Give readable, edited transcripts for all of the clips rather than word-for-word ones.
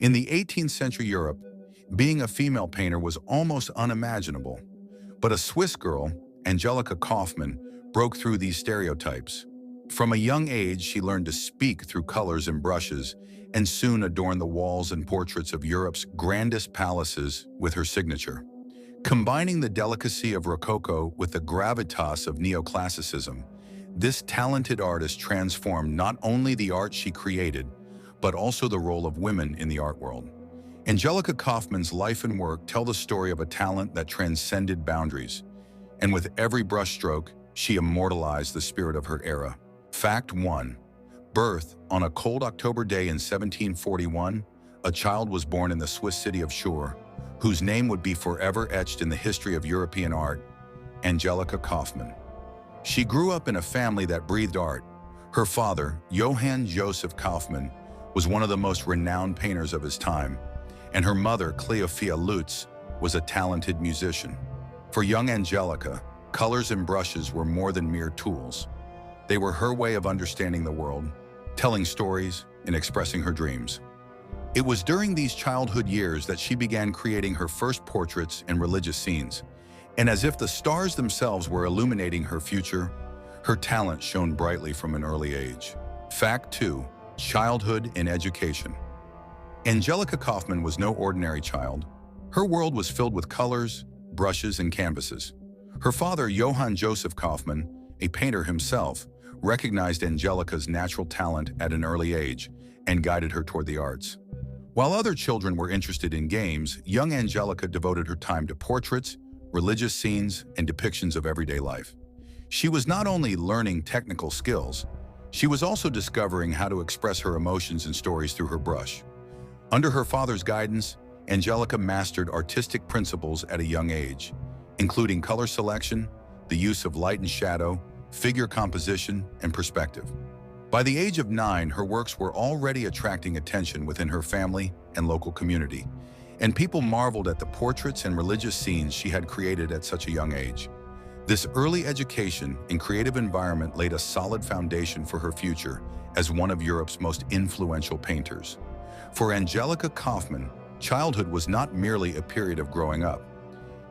In the 18th century Europe, being a female painter was almost unimaginable. But a Swiss girl, Angelica Kauffman, broke through these stereotypes. From a young age, she learned to speak through colors and brushes, and soon adorned the walls and portraits of Europe's grandest palaces with her signature. Combining the delicacy of Rococo with the gravitas of neoclassicism, this talented artist transformed not only the art she created, but also the role of women in the art world. Angelica Kauffman's life and work tell the story of a talent that transcended boundaries, and with every brushstroke, she immortalized the spirit of her era. Fact 1. Birth. On a cold October day in 1741, a child was born in the Swiss city of Chur, whose name would be forever etched in the history of European art, Angelica Kauffman. She grew up in a family that breathed art. Her father, Johann Joseph Kauffman, was one of the most renowned painters of his time, and her mother, Cleophia Lutz, was a talented musician. For young Angelica, colors and brushes were more than mere tools. They were her way of understanding the world, telling stories, and expressing her dreams. It was during these childhood years that she began creating her first portraits and religious scenes, and as if the stars themselves were illuminating her future, her talent shone brightly from an early age. Fact 2. Childhood and education. Angelica Kauffman was no ordinary child. Her world was filled with colors, brushes, and canvases. Her father, Johann Joseph Kauffman, a painter himself, recognized Angelica's natural talent at an early age and guided her toward the arts. While other children were interested in games, young Angelica devoted her time to portraits, religious scenes, and depictions of everyday life. She was not only learning technical skills, she was also discovering how to express her emotions and stories through her brush. Under her father's guidance, Angelica mastered artistic principles at a young age, including color selection, the use of light and shadow, figure composition, and perspective. By the age of 9, her works were already attracting attention within her family and local community, and people marveled at the portraits and religious scenes she had created at such a young age. This early education and creative environment laid a solid foundation for her future as one of Europe's most influential painters. For Angelica Kauffman, childhood was not merely a period of growing up.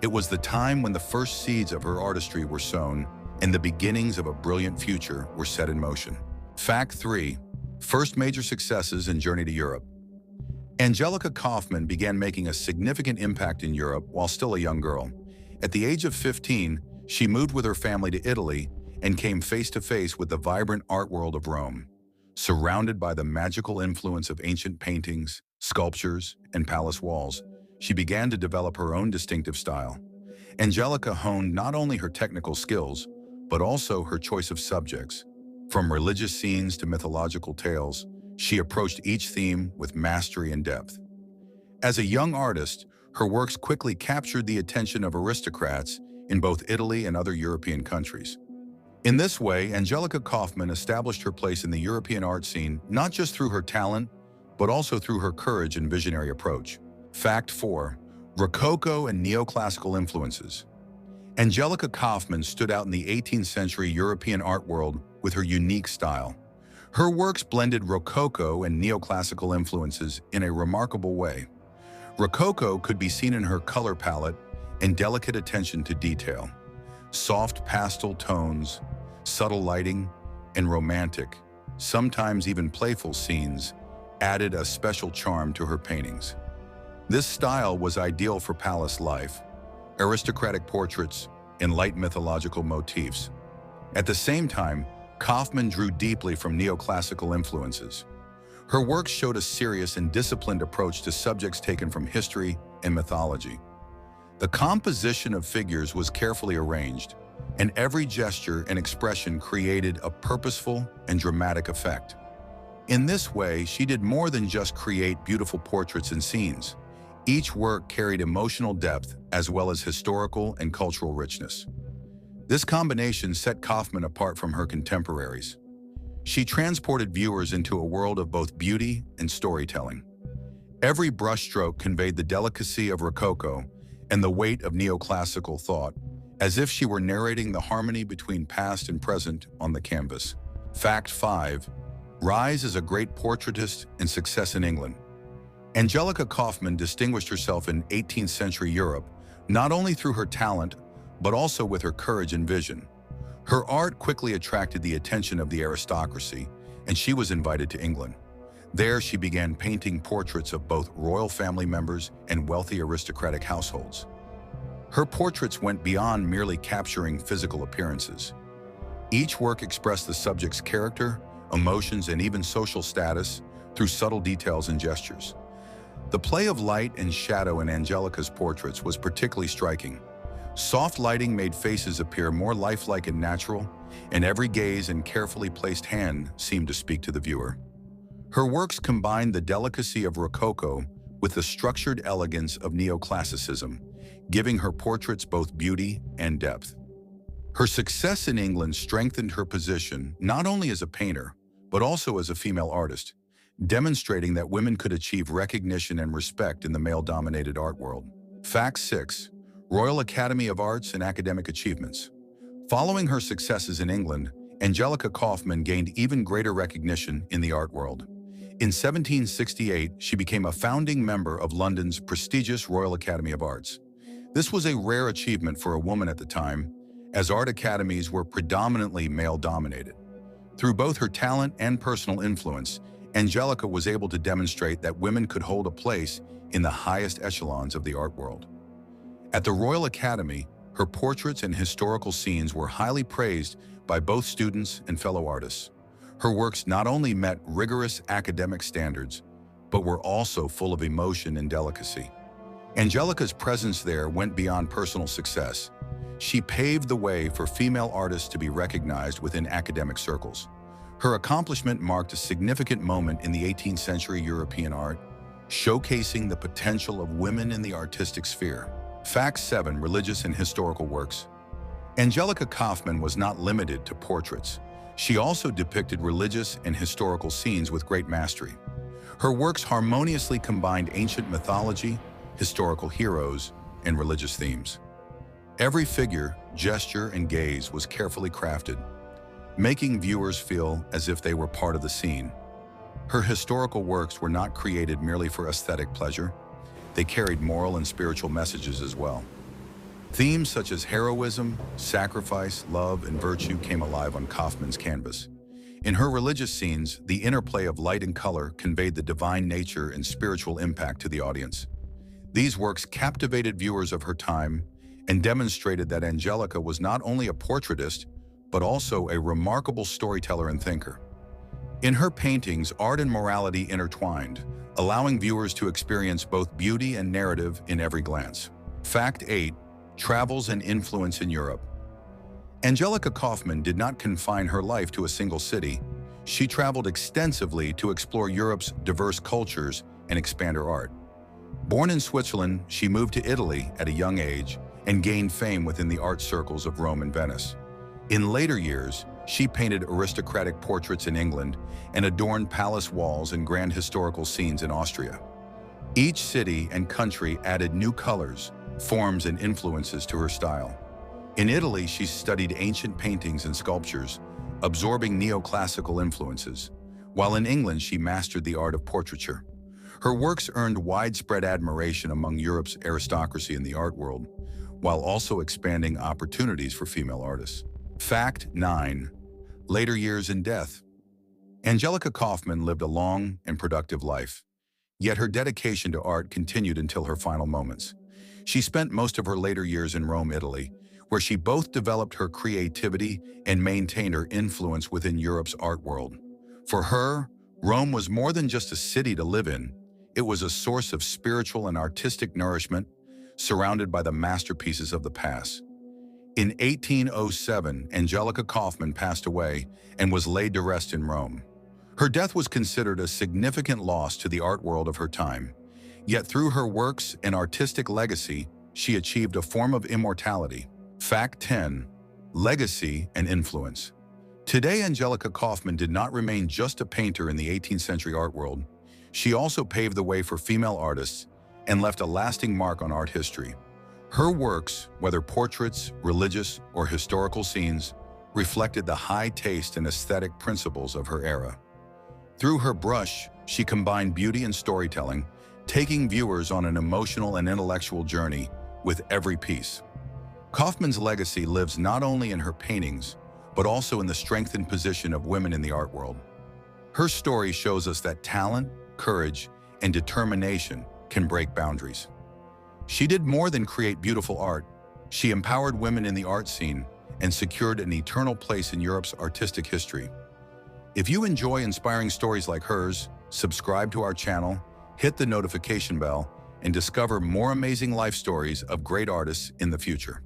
It was the time when the first seeds of her artistry were sown and the beginnings of a brilliant future were set in motion. Fact 3. First major successes and journey to Europe. Angelica Kauffman began making a significant impact in Europe while still a young girl. At the age of 15, she moved with her family to Italy and came face to face with the vibrant art world of Rome. Surrounded by the magical influence of ancient paintings, sculptures, and palace walls, she began to develop her own distinctive style. Angelica honed not only her technical skills, but also her choice of subjects. From religious scenes to mythological tales, she approached each theme with mastery and depth. As a young artist, her works quickly captured the attention of aristocrats in both Italy and other European countries. In this way, Angelica Kauffman established her place in the European art scene not just through her talent, but also through her courage and visionary approach. Fact 4. Rococo and neoclassical influences. Angelica Kauffman stood out in the 18th century European art world with her unique style. Her works blended Rococo and neoclassical influences in a remarkable way. Rococo could be seen in her color palette and delicate attention to detail. Soft pastel tones, subtle lighting, and romantic, sometimes even playful scenes added a special charm to her paintings. This style was ideal for palace life, aristocratic portraits, and light mythological motifs. At the same time, Kauffman drew deeply from neoclassical influences. Her works showed a serious and disciplined approach to subjects taken from history and mythology. The composition of figures was carefully arranged, and every gesture and expression created a purposeful and dramatic effect. In this way, she did more than just create beautiful portraits and scenes. Each work carried emotional depth as well as historical and cultural richness. This combination set Kauffman apart from her contemporaries. She transported viewers into a world of both beauty and storytelling. Every brushstroke conveyed the delicacy of Rococo and the weight of neoclassical thought, as if she were narrating the harmony between past and present on the canvas. Fact 5. Rise as a great portraitist and success in England. Angelica Kauffman distinguished herself in 18th century Europe not only through her talent, but also with her courage and vision. Her art quickly attracted the attention of the aristocracy, and she was invited to England. There, she began painting portraits of both royal family members and wealthy aristocratic households. Her portraits went beyond merely capturing physical appearances. Each work expressed the subject's character, emotions, and even social status through subtle details and gestures. The play of light and shadow in Angelica's portraits was particularly striking. Soft lighting made faces appear more lifelike and natural, and every gaze and carefully placed hand seemed to speak to the viewer. Her works combined the delicacy of Rococo with the structured elegance of neoclassicism, giving her portraits both beauty and depth. Her success in England strengthened her position not only as a painter, but also as a female artist, demonstrating that women could achieve recognition and respect in the male-dominated art world. Fact 6. Royal Academy of Arts and Academic Achievements. Following her successes in England, Angelica Kauffman gained even greater recognition in the art world. In 1768, she became a founding member of London's prestigious Royal Academy of Arts. This was a rare achievement for a woman at the time, as art academies were predominantly male-dominated. Through both her talent and personal influence, Angelica was able to demonstrate that women could hold a place in the highest echelons of the art world. At the Royal Academy, her portraits and historical scenes were highly praised by both students and fellow artists. Her works not only met rigorous academic standards, but were also full of emotion and delicacy. Angelica's presence there went beyond personal success. She paved the way for female artists to be recognized within academic circles. Her accomplishment marked a significant moment in the 18th century European art, showcasing the potential of women in the artistic sphere. Fact 7. Religious and historical works. Angelica Kauffman was not limited to portraits. She also depicted religious and historical scenes with great mastery. Her works harmoniously combined ancient mythology, historical heroes, and religious themes. Every figure, gesture, and gaze was carefully crafted, making viewers feel as if they were part of the scene. Her historical works were not created merely for aesthetic pleasure. They carried moral and spiritual messages as well. Themes such as heroism, sacrifice, love, and virtue came alive on Kauffman's canvas. In her religious scenes, the interplay of light and color conveyed the divine nature and spiritual impact to the audience. These works captivated viewers of her time and demonstrated that Angelica was not only a portraitist, but also a remarkable storyteller and thinker. In her paintings, art and morality intertwined, allowing viewers to experience both beauty and narrative in every glance. Fact 8. Travels and influence in Europe. Angelica Kauffman did not confine her life to a single city. She traveled extensively to explore Europe's diverse cultures and expand her art. Born in Switzerland, she moved to Italy at a young age and gained fame within the art circles of Rome and Venice. In later years, she painted aristocratic portraits in England and adorned palace walls and grand historical scenes in Austria. Each city and country added new colors, forms, and influences to her style. In Italy, she studied ancient paintings and sculptures, absorbing neoclassical influences, while in England she mastered the art of portraiture. Her works earned widespread admiration among Europe's aristocracy in the art world, while also expanding opportunities for female artists. Fact 9. Later years and death. Angelica Kauffman lived a long and productive life, yet her dedication to art continued until her final moments. She spent most of her later years in Rome, Italy, where she both developed her creativity and maintained her influence within Europe's art world. For her, Rome was more than just a city to live in. It was a source of spiritual and artistic nourishment, surrounded by the masterpieces of the past. In 1807, Angelica Kauffman passed away and was laid to rest in Rome. Her death was considered a significant loss to the art world of her time. Yet through her works and artistic legacy, she achieved a form of immortality. Fact 10. Legacy and influence. Today, Angelica Kauffman did not remain just a painter in the 18th century art world. She also paved the way for female artists and left a lasting mark on art history. Her works, whether portraits, religious, or historical scenes, reflected the high taste and aesthetic principles of her era. Through her brush, she combined beauty and storytelling, taking viewers on an emotional and intellectual journey with every piece. Kauffman's legacy lives not only in her paintings, but also in the strengthened position of women in the art world. Her story shows us that talent, courage, and determination can break boundaries. She did more than create beautiful art. She empowered women in the art scene and secured an eternal place in Europe's artistic history. If you enjoy inspiring stories like hers, subscribe to our channel, hit the notification bell, and discover more amazing life stories of great artists in the future.